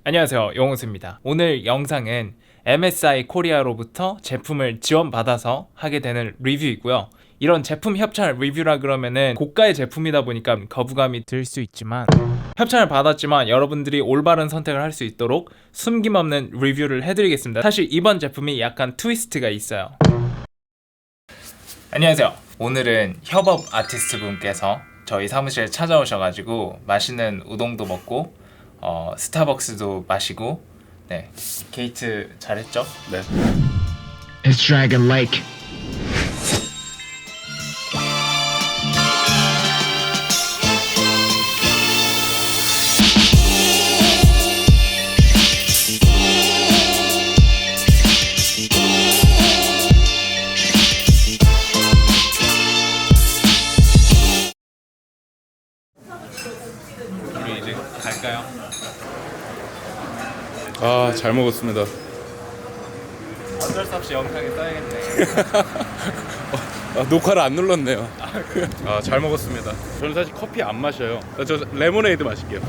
안녕하세요, 용호수입니다. 오늘 영상은 MSI 코리아로부터 제품을 지원받아서 하게 되는 리뷰이고요. 이런 제품 협찬 리뷰라 그러면은 고가의 제품이다 보니까 거부감이 들 수 있지만 협찬을 받았지만 여러분들이 올바른 선택을 할 수 있도록 숨김없는 리뷰를 해드리겠습니다. 사실 이번 제품이 약간 트위스트가 있어요. 안녕하세요. 오늘은 협업 아티스트 분께서 저희 사무실에 찾아오셔가지고 맛있는 우동도 먹고 스타벅스도 마시고 네 게이트 잘했죠? 네. It's Dragon Lake. 우리 이제 갈까요? 아, 잘 먹었습니다. 어쩔 수 없이 영상에 써야겠네. 녹화를 안 눌렀네요. 아, 잘 먹었습니다. 저는 사실 커피 안 마셔요. 저 레모네이드 마실게요.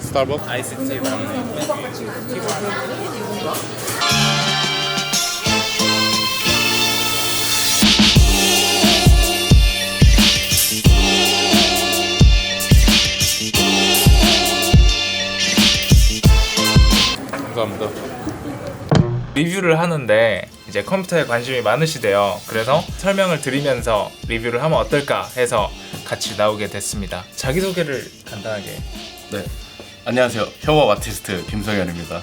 스타벅스? 아이스티 감사합니다. 리뷰를 하는데 이제 컴퓨터에 관심이 많으시대요. 그래서 설명을 드리면서 리뷰를 하면 어떨까 해서 같이 나오게 됐습니다. 자기소개를 간단하게. 네. 안녕하세요. 협업 아티스트 김성현입니다.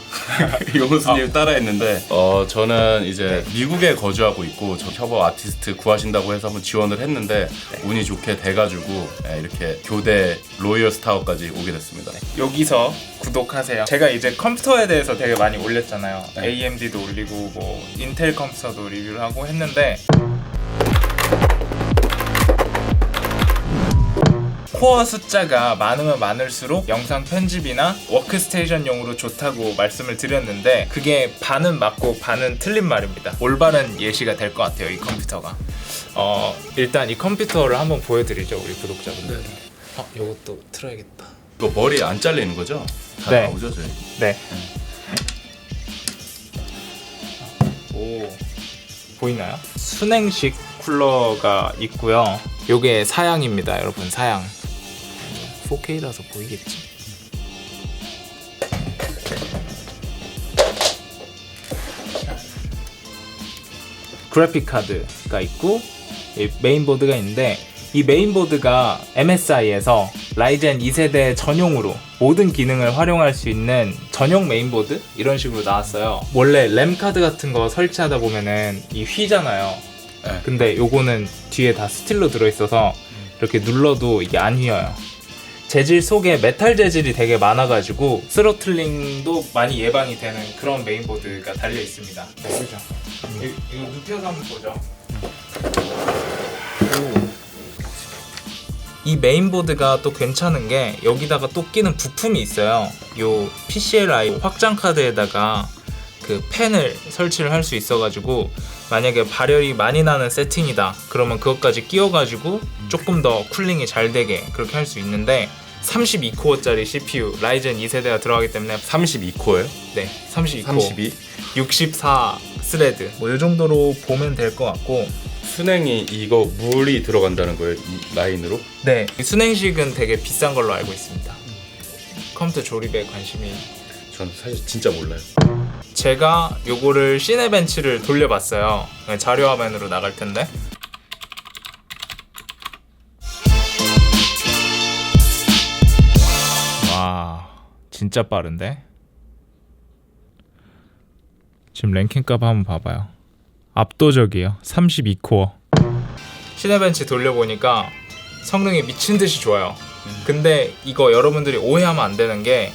용호수님 따라했는데 저는 이제 미국에 거주하고 있고 저 협업 아티스트 구하신다고 해서 한번 지원을 했는데 운이 좋게 돼가지고 이렇게 교대 로이얼 스타워까지 오게 됐습니다. 여기서 구독하세요. 제가 이제 컴퓨터에 대해서 되게 많이 올렸잖아요. 네. AMD도 올리고 뭐 인텔 컴퓨터도 리뷰를 하고 했는데 코어 숫자가 많으면 많을수록 영상 편집이나 워크스테이션용으로 좋다고 말씀을 드렸는데 그게 반은 맞고 반은 틀린 말입니다. 올바른 예시가 될 것 같아요, 이 컴퓨터가. 일단 이 컴퓨터를 한번 보여드리죠, 우리 구독자분들. 이것도 틀어야겠다. 이거 머리 안 잘리는 거죠? 다 네. 나오죠, 저희? 네. 오, 보이나요? 순행식 쿨러가 있고요. 요게 사양입니다, 여러분. 사양 4K라서 보이겠지? 그래픽 카드가 있고 이 메인보드가 있는데 이 메인보드가 MSI에서 라이젠 2세대 전용으로 모든 기능을 활용할 수 있는 전용 메인보드? 이런 식으로 나왔어요. 원래 램 카드 같은 거 설치하다 보면은 이 휘잖아요. 네. 근데 요거는 뒤에 다 스틸로 들어있어서 이렇게 눌러도 이게 안 휘어요. 재질 속에 메탈 재질이 되게 많아가지고 스로틀링도 많이 예방이 되는 그런 메인보드가 달려 있습니다. 네, 그죠? 이거 눕혀서 한번 보죠. 이 메인보드가 또 괜찮은 게 여기다가 또 끼는 부품이 있어요. 요 PCLI 확장 카드에다가 그 펜을 설치를 할 수 있어가지고 만약에 발열이 많이 나는 세팅이다 그러면 그것까지 끼워가지고 조금 더 쿨링이 잘 되게 그렇게 할 수 있는데 32코어짜리 CPU 라이젠 2세대가 들어가기 때문에 32코어예요? 네 32코어 32? 64 스레드 뭐 이 정도로 보면 될 것 같고 순행이 이거 물이 들어간다는 거예요? 이 라인으로? 네 순행식은 되게 비싼 걸로 알고 있습니다. 컴퓨터 조립에 관심이 저는 사실 진짜 몰라요. 제가 요거를 시네벤치를 돌려봤어요. 자료 화면으로 나갈 텐데 와 진짜 빠른데? 지금 랭킹값 한번 봐봐요. 압도적이에요. 32코어. 시네벤치 돌려보니까 성능이 미친듯이 좋아요. 근데 이거 여러분들이 오해하면 안 되는 게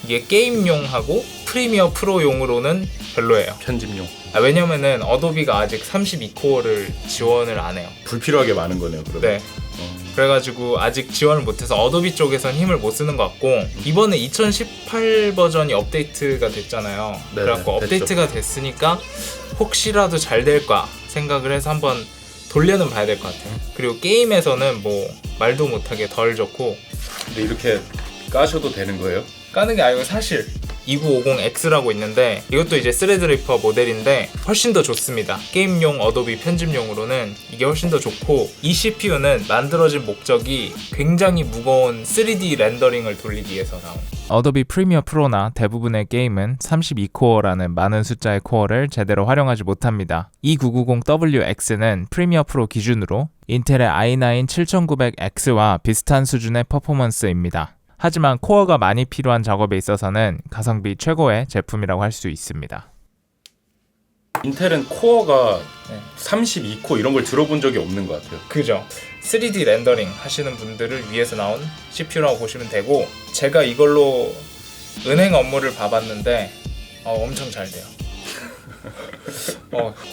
이게 게임용하고 프리미어 프로용으로는 별로예요. 편집용. 왜냐면은 어도비가 아직 32코어를 지원을 안 해요. 불필요하게 많은 거네요, 그러면. 네. 그래가지고 아직 지원을 못해서 어도비 쪽에선 힘을 못 쓰는 것 같고 이번에 2018 버전이 업데이트가 됐잖아요. 네, 그래갖고 됐죠. 업데이트가 됐으니까 혹시라도 잘 될까 생각을 해서 한번 돌려는 봐야 될 것 같아요. 그리고 게임에서는 뭐 말도 못하게 덜 좋고 근데 이렇게 까셔도 되는 거예요? 까는 게 아니고 사실 2950X라고 있는데 이것도 이제 스레드리퍼 모델인데 훨씬 더 좋습니다. 게임용 어도비 편집용으로는 이게 훨씬 더 좋고, 이 CPU는 만들어진 목적이 굉장히 무거운 3D 렌더링을 돌리기 위해서 나온 어도비 프리미어 프로나 대부분의 게임은 32코어라는 많은 숫자의 코어를 제대로 활용하지 못합니다. 2990WX는 프리미어 프로 기준으로 인텔의 i9 7900X와 비슷한 수준의 퍼포먼스입니다. 하지만 코어가 많이 필요한 작업에 있어서는 가성비 최고의 제품이라고 할 수 있습니다. 인텔은 코어가 네. 32코 이런 걸 들어본 적이 없는 것 같아요. 그죠? 3D 렌더링 하시는 분들을 위해서 나온 CPU라고 보시면 되고, 제가 이걸로 은행 업무를 봐봤는데 엄청 잘 돼요.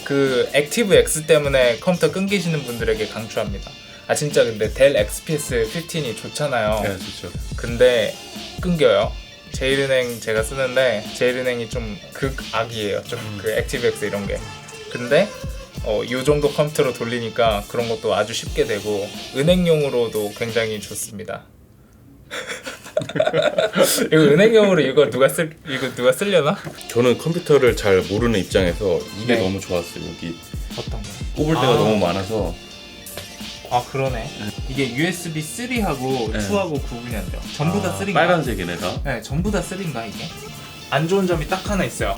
그 액티브 X 때문에 컴퓨터 끊기시는 분들에게 강추합니다. 아 진짜 근데 델 XPS 15이 좋잖아요. 네, 좋죠. 근데 끊겨요. 제일은행 제가 쓰는데 제일은행이 좀 극악이에요. 좀 그 액티브엑스 이런 게. 근데 이 정도 컴퓨터로 돌리니까 그런 것도 아주 쉽게 되고 은행용으로도 굉장히 좋습니다. 이거 은행용으로 이거 누가 쓰려나? 저는 컴퓨터를 잘 모르는 입장에서 이게 네. 너무 좋았어요. 여기 어떤 거? 꼽을 데가 너무 많아서. 아 그러네. 이게 USB 3하고 네. 2하고 구분이 안 돼요. 전부 다 3인가? 빨간색이네 다. 네, 전부 다 3인가 이게? 안 좋은 점이 딱 하나 있어요.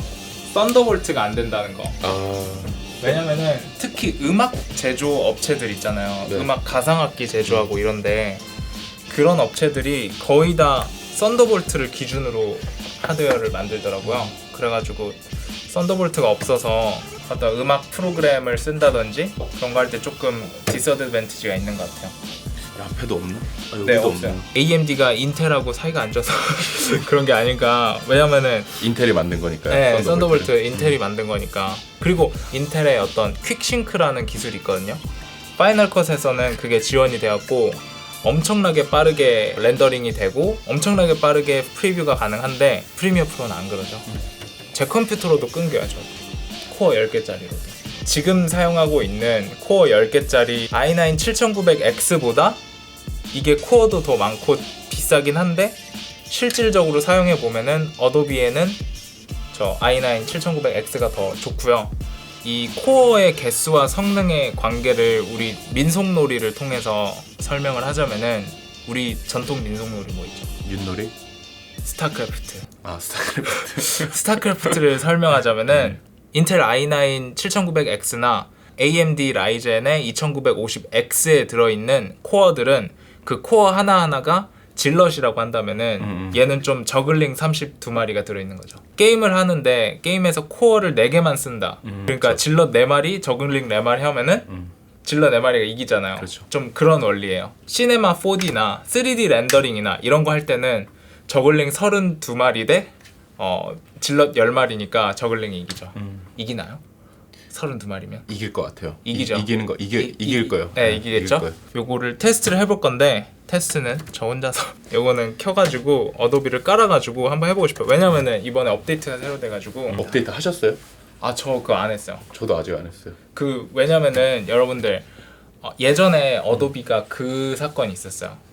썬더볼트가 안 된다는 거. 왜냐면은 특히 음악 제조 업체들 있잖아요. 네. 음악 가상악기 제조하고 이런데 그런 업체들이 거의 다 썬더볼트를 기준으로 하드웨어를 만들더라고요. 그래가지고 썬더볼트가 없어서 어떤 음악 프로그램을 쓴다든지 그런 거 할 때 조금 디스어드밴티지가 있는 것 같아요. 앞에도 없나? 여기도 네, 없어요. 없네. AMD가 인텔하고 사이가 안 좋아서 그런 게 아닐까. 왜냐면은 인텔이 만든 거니까요. 네, 썬더볼트 인텔이 만든 거니까. 그리고 인텔의 어떤 퀵싱크라는 기술이 있거든요. 파이널 컷에서는 그게 지원이 되었고 엄청나게 빠르게 렌더링이 되고 엄청나게 빠르게 프리뷰가 가능한데 프리미어 프로는 안 그러죠. 제 컴퓨터로도 끊겨요. 저 코어 10개짜리로도. 지금 사용하고 있는 코어 10개짜리 i9 7900X보다 이게 코어도 더 많고 비싸긴 한데 실질적으로 사용해 보면은 어도비에는 저 i9 7900X가 더 좋고요. 이 코어의 개수와 성능의 관계를 우리 민속놀이를 통해서 설명을 하자면은 우리 전통 민속놀이 뭐 있죠? 윷놀이? 스타크래프트. 스타크래프트. 스타크래프트를 설명하자면은 인텔 i9 7900X나 AMD 라이젠의 2950X에 들어있는 코어들은 그 코어 하나하나가 질럿이라고 한다면은 얘는 좀 저글링 32마리가 들어있는 거죠. 게임을 하는데 게임에서 코어를 4개만 쓴다. 그러니까 그렇죠. 질럿 4마리, 저글링 4마리 하면은 질럿 4마리가 이기잖아요. 그렇죠. 좀 그런 원리예요. 시네마 4D나 3D 렌더링이나 이런 거 할 때는 저글링 32마리 대 질럿 10마리니까 저글링이 이기죠. 이기나요? 32마리면? 이길 것 같아요. 이기죠. 이기는 거 이길 거예요. 네, 이기겠죠. 이길 거예요. 요거를 테스트를 해볼 건데 테스트는 저 혼자서 요거는 켜가지고 어도비를 깔아가지고 한번 해보고 싶어요. 왜냐면은 이번에 업데이트가 새로 돼가지고 업데이트 하셨어요? 저 그거 안 했어요. 저도 아직 안 했어요. 왜냐면은 여러분들 예전에 어도비가 그 사건이 있었어요.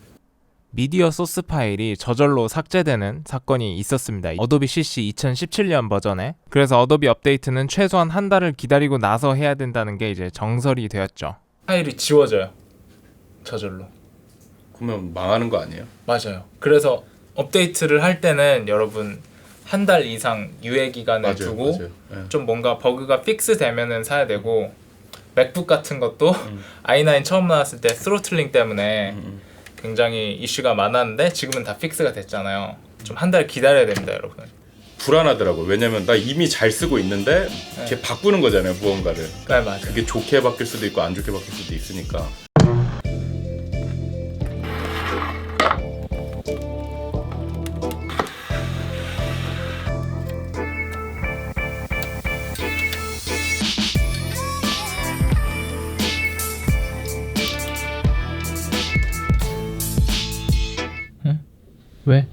미디어 소스 파일이 저절로 삭제되는 사건이 있었습니다. 어도비 CC 2017년 버전에. 그래서 어도비 업데이트는 최소한 한 달을 기다리고 나서 해야 된다는 게 이제 정설이 되었죠. 파일이 지워져요. 저절로. 그러면 망하는 거 아니에요? 맞아요. 그래서 업데이트를 할 때는 여러분 한 달 이상 유예 기간을 두고 네. 좀 뭔가 버그가 픽스 되면은 사야 되고, 맥북 같은 것도 i9 처음 나왔을 때 스로틀링 때문에 굉장히 이슈가 많았는데 지금은 다 픽스가 됐잖아요. 좀 한 달 기다려야 됩니다, 여러분. 불안하더라고요. 왜냐면 나 이미 잘 쓰고 있는데 이렇게 바꾸는 거잖아요, 무언가를. 네, 맞아요. 그게 좋게 바뀔 수도 있고 안 좋게 바뀔 수도 있으니까. 왜?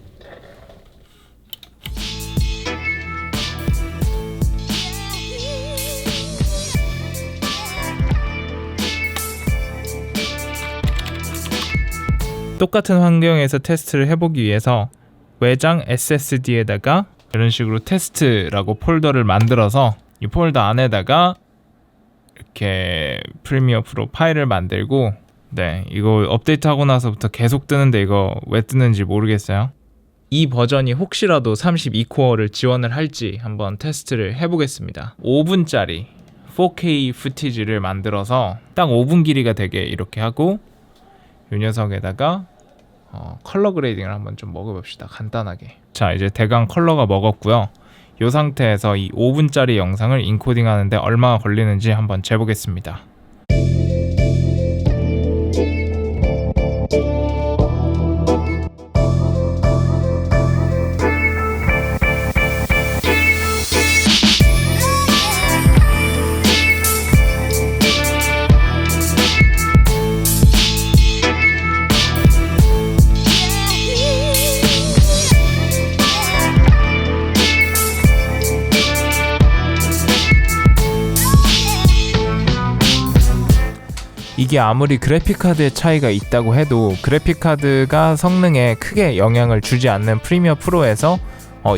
똑같은 환경에서 테스트를 해보기 위해서 외장 SSD에다가 이런 식으로 테스트라고 폴더를 만들어서 이 폴더 안에다가 이렇게 프리미어 프로 파일을 만들고, 네, 이거 업데이트하고 나서부터 계속 뜨는데 이거 왜 뜨는지 모르겠어요. 이 버전이 혹시라도 32코어를 지원을 할지 한번 테스트를 해보겠습니다. 5분짜리 4K 푸티지를 만들어서 딱 5분 길이가 되게 이렇게 하고, 이 녀석에다가 컬러 그레이딩을 한번 좀 먹어봅시다. 간단하게. 자, 이제 대강 컬러가 먹었고요. 이 상태에서 이 5분짜리 영상을 인코딩 하는데 얼마나 걸리는지 한번 재보겠습니다. 이게 아무리 그래픽카드의 차이가 있다고 해도 그래픽카드가 성능에 크게 영향을 주지 않는 프리미어 프로에서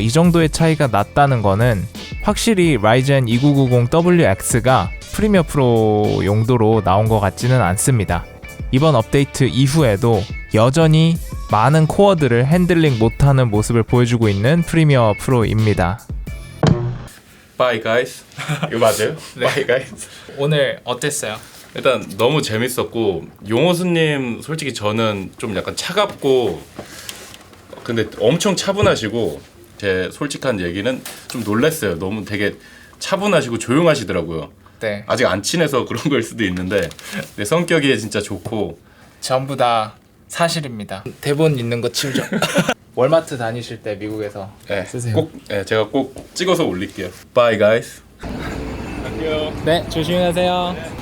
이 정도의 차이가 났다는 거는 확실히 라이젠 2990WX가 프리미어 프로 용도로 나온 것 같지는 않습니다. 이번 업데이트 이후에도 여전히 많은 코어들을 핸들링 못하는 모습을 보여주고 있는 프리미어 프로입니다. Bye guys. 이거 맞아요? 네. Bye guys. 오늘 어땠어요? 일단 너무 재밌었고, 용호수님 솔직히 저는 좀 약간 차갑고 근데 엄청 차분하시고, 제 솔직한 얘기는 좀 놀랐어요. 너무 되게 차분하시고 조용하시더라고요. 네, 아직 안 친해서 그런 걸 수도 있는데 내 성격이 진짜 좋고. 전부 다 사실입니다. 대본 있는 거 치우죠. 월마트 다니실 때 미국에서 네, 쓰세요. 제가 꼭 찍어서 올릴게요. Bye guys. 네, 조심히 가세요.